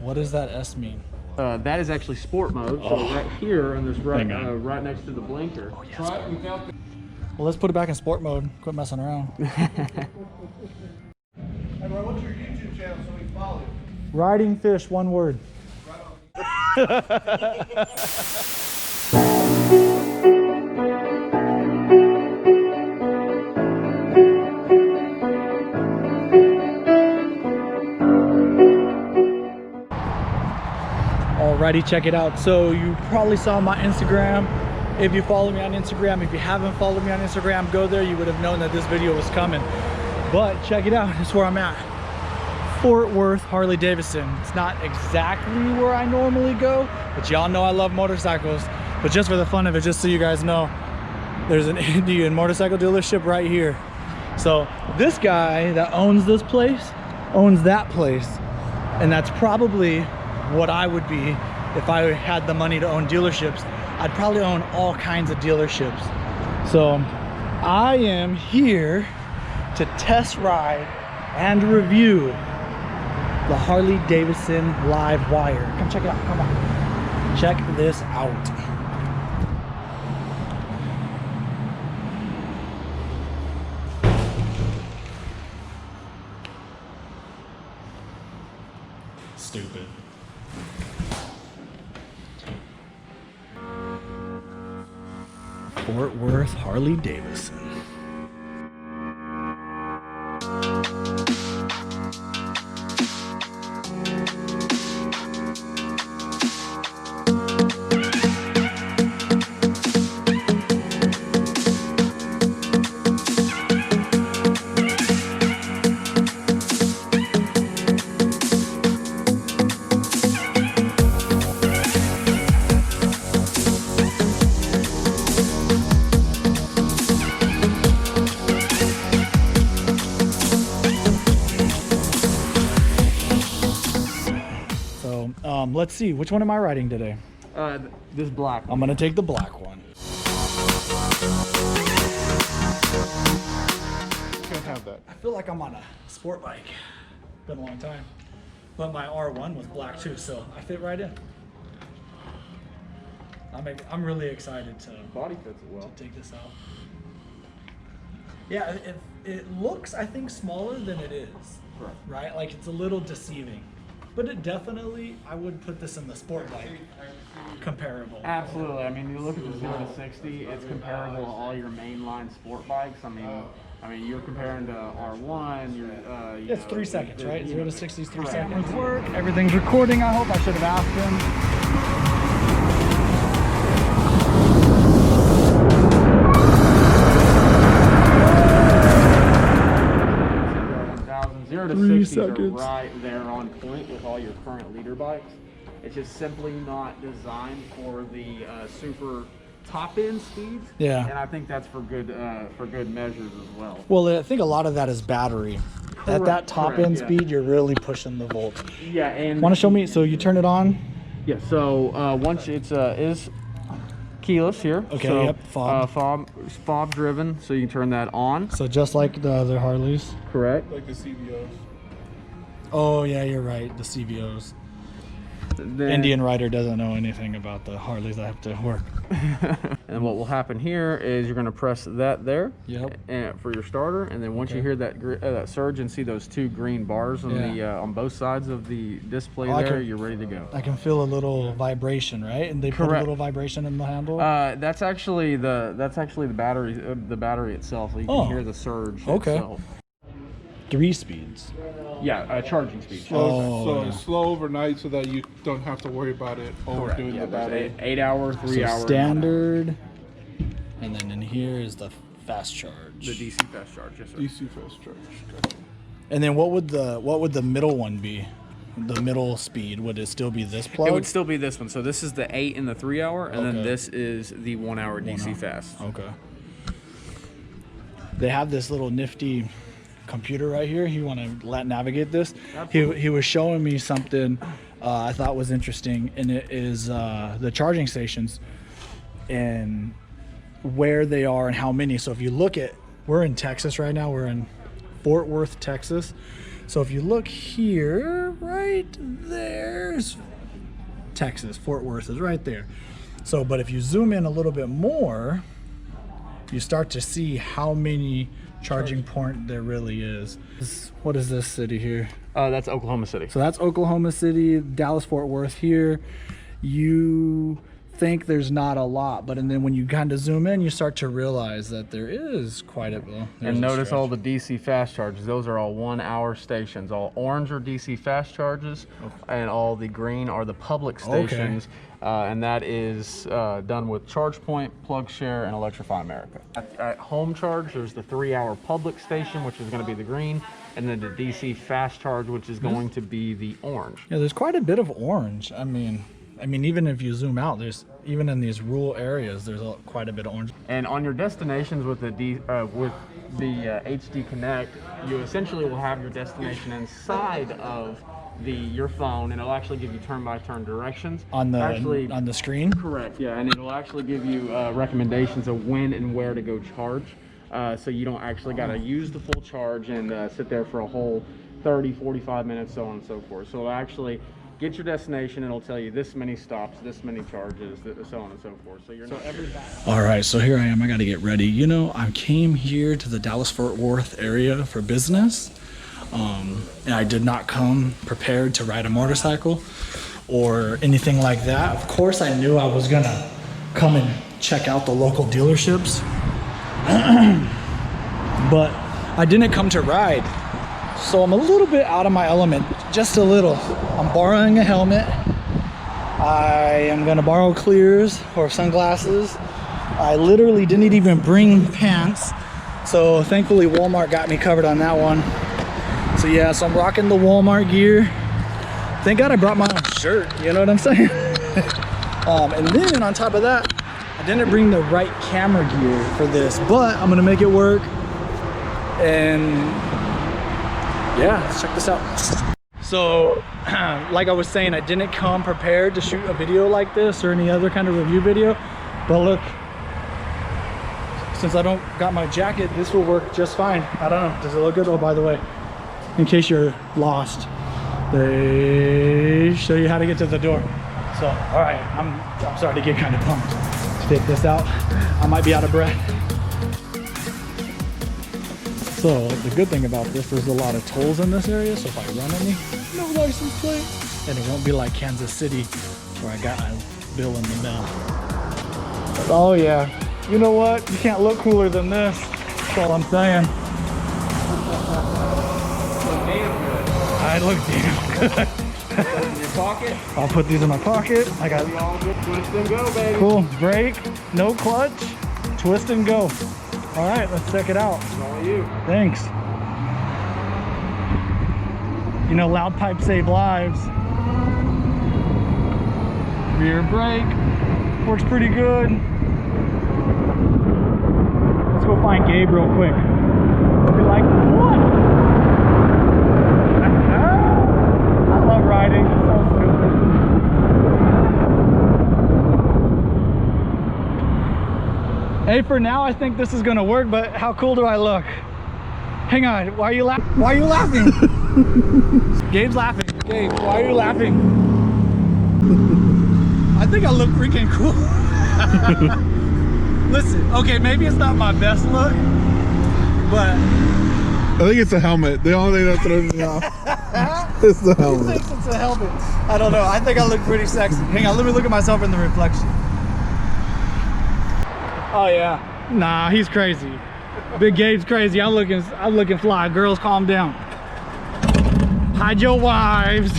What does that S mean? That is actually sport mode. So right here on this right next to the blinker. Oh, yes. Well, let's put it back in sport mode. Quit messing around. Hey, bro, what's your YouTube channel so we can follow you? Ridingfish, one word. Alrighty, check it out. So you probably saw my Instagram. If you follow me on Instagram, if you haven't followed me on Instagram, go there. You would have known that this video was coming. But check it out, it's where I'm at. Fort Worth Harley-Davidson. It's not exactly where I normally go, but y'all know I love motorcycles. But just for the fun of it, just so you guys know, there's an Indian motorcycle dealership right here. So this guy that owns this place owns that place, and that's probably what I would be if I had the money to own dealerships. I'd probably own all kinds of dealerships. So I am here to test ride and review the Harley-Davidson LiveWire. Come check it out, come on. Check this out. Stupid. Fort Worth Harley-Davidson. Let's see, which one am I riding today? This black one. I'm gonna take the black one. Can't have that. I feel like I'm on a sport bike. Been a long time. But my R1 was black too, so I fit right in. I'm really excited to Body fits it well. take this out. Yeah, it looks, I think, smaller than it is. Correct. Right? Like it's a little deceiving. But it definitely, I would put this in the sport bike comparable. Absolutely. I mean, you look at the 0 to 60, it's comparable to all your mainline sport bikes. I mean, you're comparing to R1. It's 3 seconds, right? 0 to 60 is 3 seconds. Work. Everything's recording. I hope. I should have asked him. 0 to 3 60s seconds. are right there on point with all your current leader bikes. It's just simply not designed for the super top end speeds. Yeah. And I think that's for good measures as well. Well, I think a lot of that is battery. At that top end yeah. speed, you're really pushing the volts. Yeah, and Want to show me? So you turn it on. yeah. So once it's is keyless here. Okay. So, Yep. Fob. Fob driven, so you can turn that on. So just like the other Harleys. Correct. Like the CVOs. Oh yeah, you're right. The CVOs. Then, Indian rider doesn't know anything about the Harleys that have to work. and what will happen here is you're going to press that there. Yep. And for your starter, and then once you hear that surge and see those 2 green bars on the on both sides of the display you're ready to go. I can feel a little vibration, right? And they put a little vibration in the handle. That's actually the battery itself. So you can hear the surge itself. 3 speeds. Yeah, charging speed. So it's slow overnight so that you don't have to worry about it overdoing the About battery. 8 hours, 3 hours. Standard. And then in here is the fast charge. The DC fast charge, yes sir. DC fast charge. Gotcha. And then what would the middle one be? The middle speed, would it still be this plug? It would still be this one. So this is the 8 and the 3 hour, and then Okay. this is the 1 hour DC fast. Okay. They have this little nifty computer right here. You want to navigate this? He was showing me something I thought was interesting, and it is the charging stations and where they are and how many. So if you look at, we're in Texas right now. We're in Fort Worth, Texas. So if you look here, right there, there's Texas, Fort Worth is right there. So, but if you zoom in a little bit more, you start to see how many charging point there really is. What is this city here? That's Oklahoma City. So that's Oklahoma City, Dallas, Fort Worth here. You think there's not a lot, but and then when you kind of zoom in, you start to realize that there is quite a bit. And notice all the DC fast charges. Those are all 1 hour stations. All orange are DC fast charges, and all the green are the public stations. And that is done with ChargePoint, PlugShare, and Electrify America. At home charge, there's the 3 hour public station, which is going to be the green, and then the DC fast charge, which is going to be the orange. Yeah, there's quite a bit of orange. I mean, even if you zoom out, there's even in these rural areas, there's quite a bit of orange. And on your destinations with the HD Connect, you essentially will have your destination inside of your phone, and it'll actually give you turn-by-turn directions On the screen? Correct, yeah, and it'll actually give you recommendations of when and where to go charge, so you don't actually got to use the full charge and sit there for a whole 30-45 minutes, so on and so forth. So it'll actually get your destination, and it'll tell you this many stops, this many charges, so on and so forth. So you're All right, so here I am. I got to get ready. You know, I came here to the Dallas-Fort Worth area for business, and I did not come prepared to ride a motorcycle or anything like that. Of course, I knew I was gonna come and check out the local dealerships, but I didn't come to ride. So I'm a little bit out of my element, just a little. I'm borrowing a helmet. I am gonna borrow clears or sunglasses. I literally didn't even bring pants. So thankfully Walmart got me covered on that one. So yeah, so I'm rocking the Walmart gear. Thank God I brought my own shirt, you know what I'm saying? And then on top of that, I didn't bring the right camera gear for this, but I'm gonna make it work. And yeah, let's check this out. So, like I was saying, I didn't come prepared to shoot a video like this or any other kind of review video. But look, since I don't got my jacket, this will work just fine. I don't know, does it look good? Oh, by the way, in case you're lost, they show you how to get to the door. So, all right, I'm starting to get kind of pumped to take this out. I might be out of breath. So the good thing about this, there's a lot of tolls in this area, so if I run any, no license plate, and it won't be like Kansas City where I got a bill in the mail. Oh yeah, you know what? You can't look cooler than this. That's all I'm saying. I look damn good. in your pocket. I'll put these in my pocket. I got all good. Twist and go, baby. Cool. Brake, no clutch, twist and go. All right, let's check it out. It's all you. Thanks. You know, loud pipes save lives. Rear brake works pretty good. Let's go find Gabe real quick. Be like, what? I love riding. It's so stupid. Hey, for now, I think this is gonna work, but how cool do I look? Hang on, why are you laughing? Why are you laughing? Gabe's laughing. Gabe, why are you laughing? I think I look freaking cool. Listen, okay, maybe it's not my best look, but I think it's a helmet. The only thing that throws me off is the helmet. He thinks it's a helmet. I don't know. I think I look pretty sexy. Hang on, let me look at myself in the reflection. Oh yeah. Nah, he's crazy. Big Gabe's crazy. I'm looking fly. Girls, calm down. Hide your wives.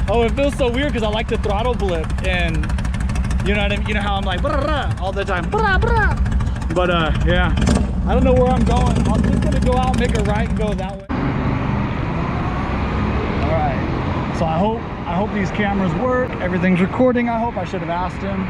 Oh, it feels so weird because I like the throttle blip, and you know what I mean? You know how I'm like brah, brah, all the time. Brah, brah. But yeah, I don't know where I'm going. I'm just gonna go out, make a right, and go that way. All right. So I hope these cameras work. Everything's recording. I hope. I should have asked him.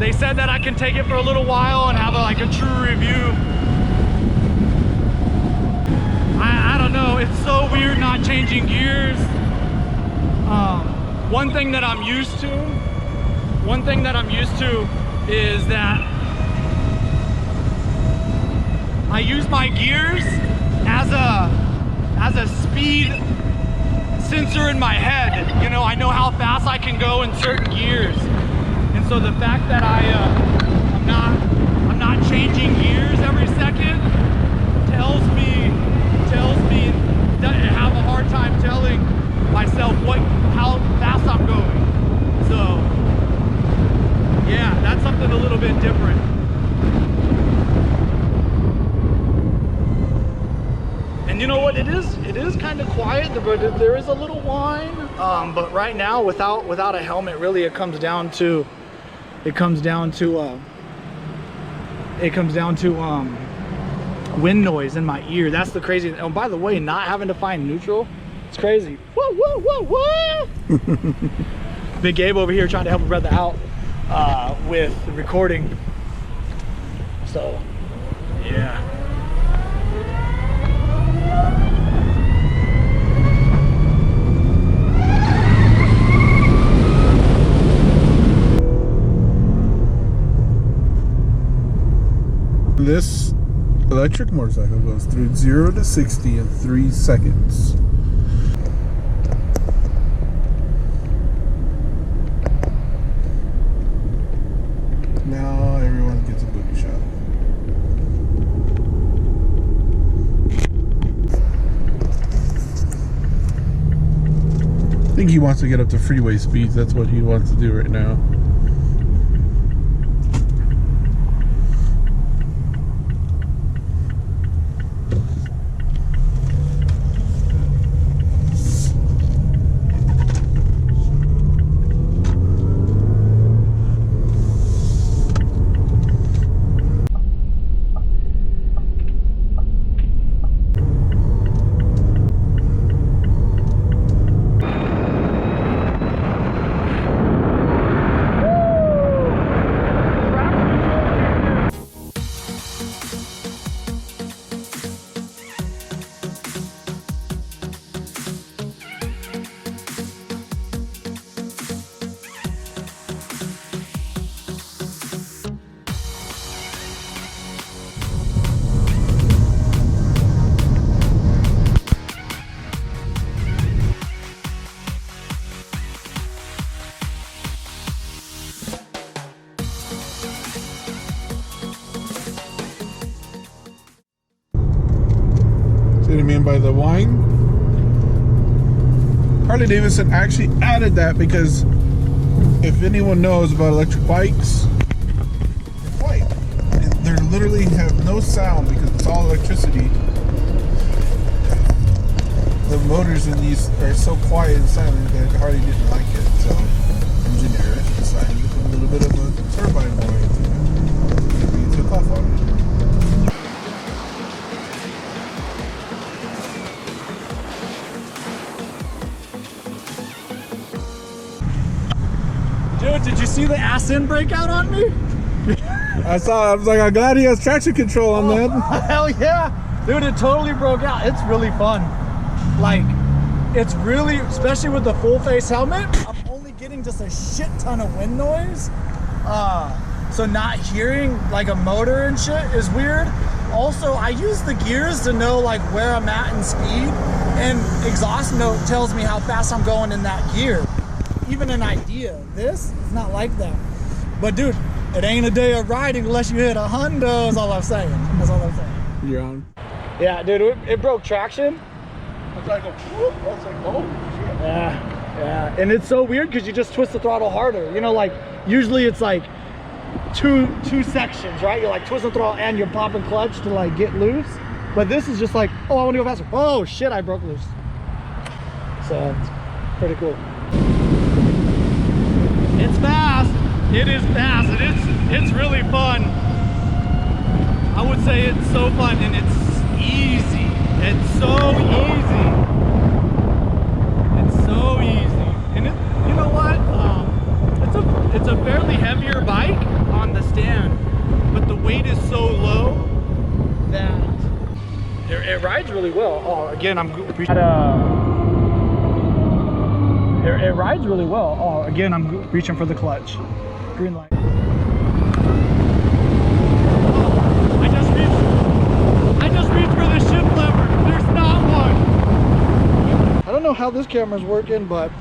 They said that I can take it for a little while and have like a true review. I don't know, it's so weird not changing gears. One thing that I'm used to is that I use my gears as a speed sensor in my head. You know, I know how fast I can go in certain gears. And so the fact that I'm not changing gears every second tells me that I have a hard time telling myself how fast I'm going. So yeah, that's something a little bit different. And you know what, it is kind of quiet, but there is a little whine. But right now, without a helmet, really it comes down to wind noise in my ear. That's the crazy. Oh, by the way, not having to find neutral, it's crazy. Whoa, whoa, whoa, whoa. Big Gabe over here trying to help a brother out with the recording. So yeah. This electric motorcycle goes through 0 to 60 in 3 seconds. Now everyone gets a booty shot. I think he wants to get up to freeway speeds. That's what he wants to do right now. See what I mean by the whine? Harley-Davidson actually added that because if anyone knows about electric bikes, they're quiet. They literally have no sound because it's all electricity. The motors in these are so quiet and silent that Harley didn't like it, so engineers decided to put a little bit of a turbine noise in it. Maybe it took off on it. Dude, did you see the ass in breakout on me? I saw. I was like, I'm glad he has traction control on that. Hell yeah, dude! It totally broke out. It's really fun. Like, it's really, especially with the full face helmet, I'm only getting just a shit ton of wind noise. So not hearing like a motor and shit is weird. Also, I use the gears to know like where I'm at in speed, and exhaust note tells me how fast I'm going in that gear. Even an idea. This is not like that. But dude, it ain't a day of riding unless you hit a hundo, is all I'm saying. That's all I'm saying. You're on. Yeah, dude, it broke traction. I was like, oh shit. Yeah, and it's so weird because you just twist the throttle harder. You know, like usually it's like two sections, right? You're like twisting the throttle and you're popping clutch to like get loose. But this is just like, oh, I want to go faster. Oh shit, I broke loose. So it's pretty cool. It's fast. It is fast, and it's really fun. I would say it's so fun, and it's easy. It's so easy. It's so easy. And you know what? It's a fairly heavier bike on stand, but the weight is so low that it rides really well. Oh, again, I'm reaching it rides really well. Oh, again, I'm reaching for the clutch. Green light. Oh, I just reached for the shift lever. There's not one. I don't know how this camera's working, but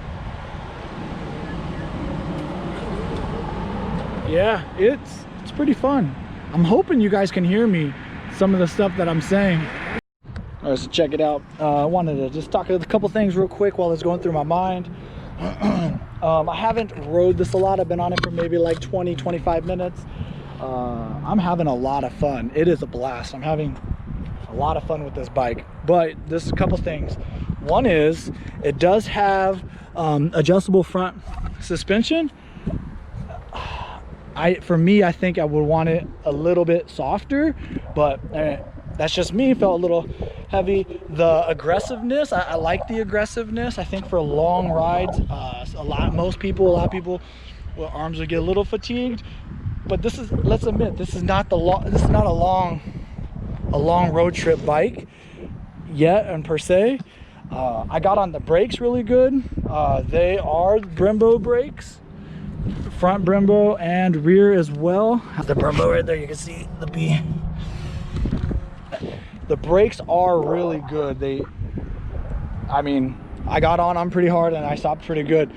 yeah, it's pretty fun. I'm hoping you guys can hear me, some of the stuff that I'm saying. All right, so check it out. I wanted to just talk a couple things real quick while it's going through my mind. I haven't rode this a lot. I've been on it for maybe like 20-25 minutes. I'm having a lot of fun. It is a blast. I'm having a lot of fun with this bike. But there's a couple things. One is it does have adjustable front suspension. For me, I think I would want it a little bit softer, but that's just me. It felt a little heavy. The aggressiveness, I like the aggressiveness. I think for long rides, a lot of people, well, arms would get a little fatigued. But this is, let's admit, this is not a long road trip bike yet, and per se. I got on the brakes really good. They are Brembo brakes. Front Brembo and rear as well. The Brembo right there, you can see the B. The brakes are really good. I mean, I got on pretty hard and I stopped pretty good.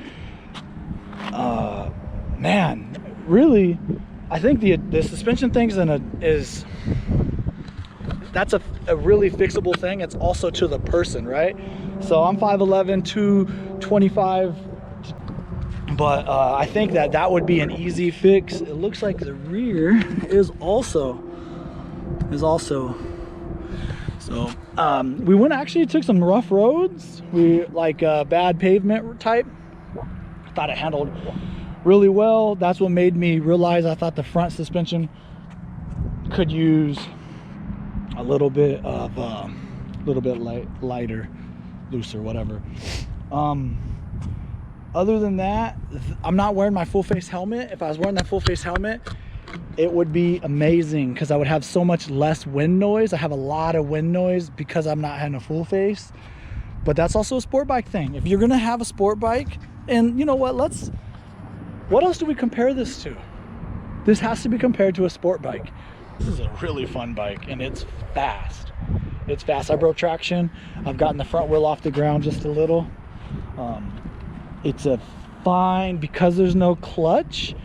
Man, really, I think the suspension thing that's a really fixable thing. It's also to the person, right? So I'm 5'11", 225. But I think that would be an easy fix. It looks like the rear is also. So we took some rough roads. We like bad pavement type. Thought it handled really well. That's what made me realize I thought the front suspension could use a little bit of lighter, looser, whatever. Other than that, I'm not wearing my full face helmet. If I was wearing that full face helmet, it would be amazing because I would have so much less wind noise. I have a lot of wind noise because I'm not having a full face. But that's also a sport bike thing. If you're gonna have a sport bike, and you know what, what else do we compare this to? This has to be compared to a sport bike. This is a really fun bike and it's fast. It's fast. I broke traction. I've gotten the front wheel off the ground just a little. It's a fine, because there's no clutch,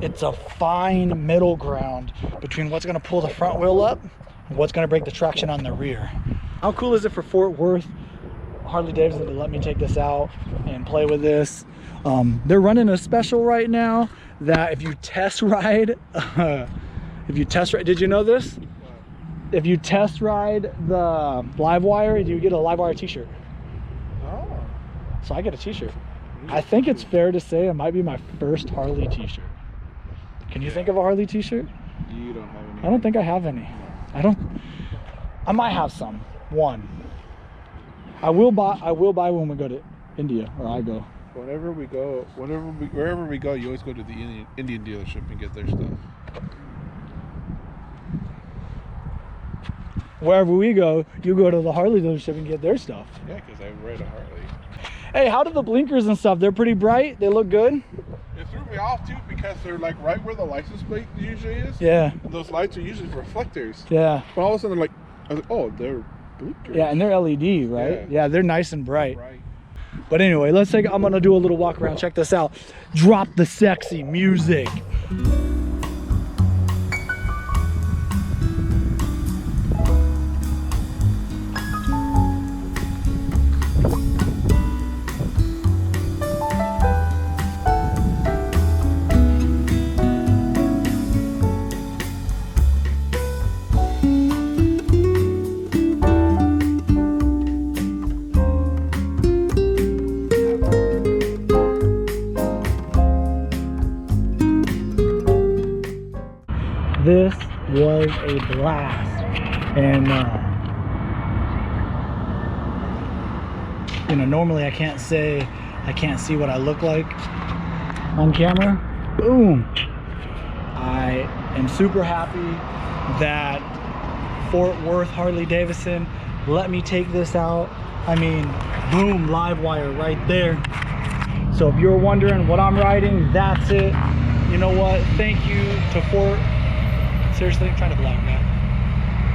it's a fine middle ground between what's going to pull the front wheel up and what's going to break the traction on the rear. How cool is it for Fort Worth Harley-Davidson to let me take this out and play with this? They're running a special right now that if you test ride, did you know this? If you test ride the LiveWire, you get a LiveWire t-shirt. Oh. So I get a t-shirt. I think it's fair to say it might be my first Harley t-shirt. Can you think of a Harley t-shirt? You don't have any. I don't think I have any. I might have some. One. I will buy when we go to India, or I go. Wherever we go, you always go to the Indian dealership and get their stuff. Wherever we go, you go to the Harley dealership and get their stuff. Yeah, because I ride a Harley. Hey, how do the blinkers and stuff? They're pretty bright. They look good. It threw me off too because they're like right where the license plate usually is. Yeah. And those lights are usually reflectors. Yeah. But all of a sudden they're like, I was like, oh, they're blinkers. Yeah, and they're LED, right? Yeah, they're nice and bright. Right. But anyway, I'm gonna do a little walk around. Check this out. Drop the sexy music. This was a blast, and you know, normally I can't see what I look like on camera. Boom! I I am super happy that Fort Worth Harley-Davidson let me take this out. I mean, boom, LiveWire right there. So if you're wondering what I'm riding, that's it. You know what? Thank you to Fort. Seriously, I'm trying to vlog that.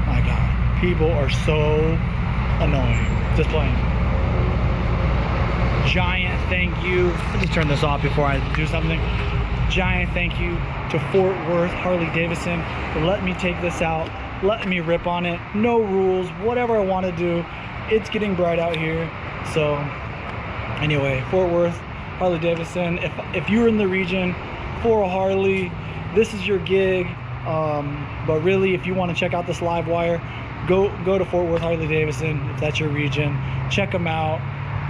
My God, people are so annoying. Just playing. Giant thank you. I'll just turn this off before I do something. Giant thank you to Fort Worth Harley-Davidson for letting me take this out, letting me rip on it. No rules, whatever I want to do. It's getting bright out here. So anyway, Fort Worth Harley-Davidson, if you're in the region for a Harley, this is your gig. But really, if you want to check out this LiveWire, go to Fort Worth Harley-Davidson if that's your region. Check them out.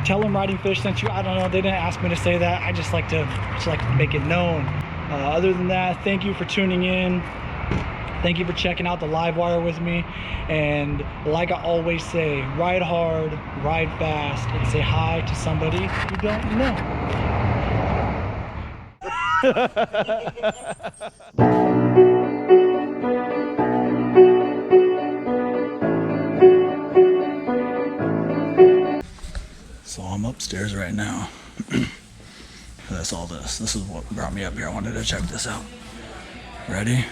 Tell them Ridingfish sent you. I don't know, they didn't ask me to say that. I just like to make it known. Other than that, thank you for tuning in. Thank you for checking out the LiveWire with me. And like I always say, ride hard, ride fast, and say hi to somebody you don't know. So I'm upstairs right now. That's all this. This is what brought me up here. I wanted to check this out. Ready?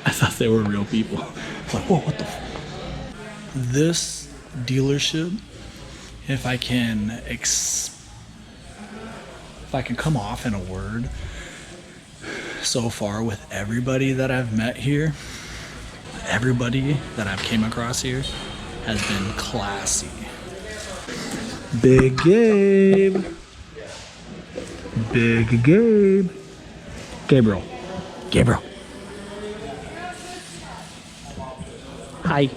I thought they were real people. I was like, whoa, what the f? This dealership, if I can come off in a word, so far with everybody that I've met here, everybody that I've came across here has been classy. Big Gabe. Big Gabe. Gabriel. Gabriel. Hi.